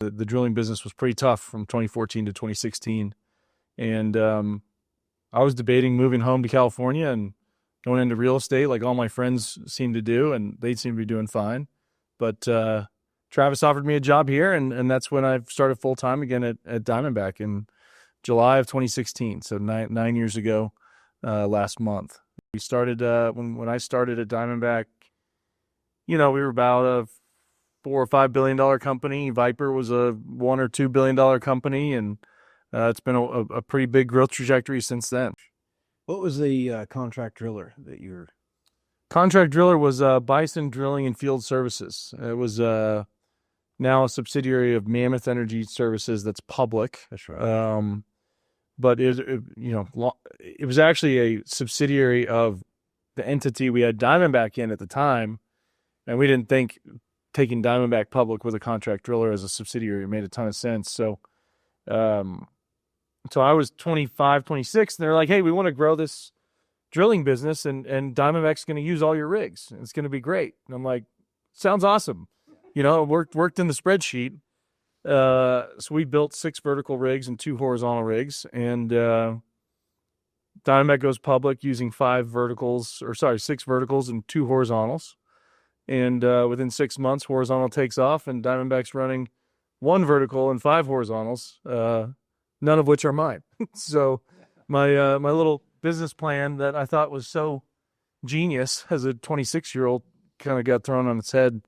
The drilling business was pretty tough from 2014 to 2016. And I was debating moving home to California and going into real estate like all my friends seem to do, and they seem to be doing fine. But Travis offered me a job here, and that's when I started full-time again at Diamondback in July of 2016, so nine years ago last month. We started, when I started at Diamondback, we were about a $4 or $5 billion company. Viper was a $1 or $2 billion company, and it's been a pretty big growth trajectory since then. What was the contract driller that you were? Contract driller was Bison Drilling and Field Services. It was now a subsidiary of Mammoth Energy Services that's public. That's right. But it was actually a subsidiary of the entity we had Diamondback in at the time, and we didn't think taking Diamondback public with a contract driller as a subsidiary made a ton of sense. So I was 25, 26, and they're like, hey, we want to grow this drilling business, and Diamondback's going to use all your rigs. And it's going to be great. And I'm like, sounds awesome. It worked in the spreadsheet. So we built 6 vertical rigs and 2 horizontal rigs, and Diamondback goes public using 6 verticals and 2 horizontals. And within 6 months, horizontal takes off, and Diamondback's running 1 vertical and 5 horizontals, none of which are mine. So my little business plan that I thought was so genius as a 26-year-old kind of got thrown on its head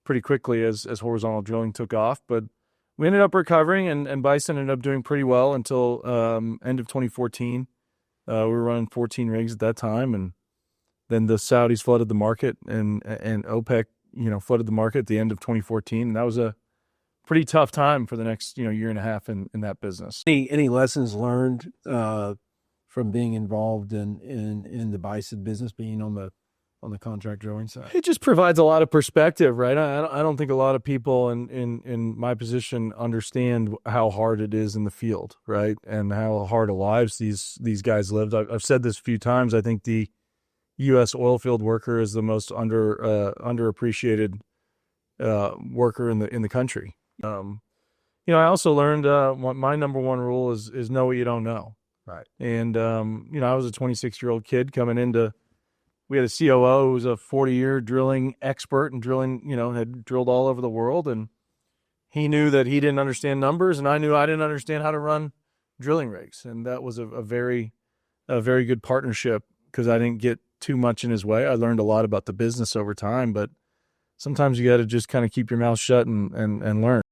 pretty quickly as horizontal drilling took off. But we ended up recovering, and Bison ended up doing pretty well until end of 2014. We were running 14 rigs at that time, and then the Saudis flooded the market, and OPEC, flooded the market at the end of 2014. And that was a pretty tough time for the next, year and a half in that business. Any lessons learned from being involved in the Bison business, being on the contract drilling side? It just provides a lot of perspective, right? I don't think a lot of people in my position understand how hard it is in the field, right? And how hard of lives these guys lived. I've said this a few times. I think the U.S. oilfield worker is the most underappreciated worker in the country. I also learned my number one rule is know what you don't know. Right. And I was a 26-year-old kid coming into. We had a COO who was a 40-year drilling expert and drilling, had drilled all over the world, and he knew that he didn't understand numbers, and I knew I didn't understand how to run drilling rigs, and that was a very good partnership because I didn't get too much in his way. I learned a lot about the business over time, but sometimes you got to just kind of keep your mouth shut and learn.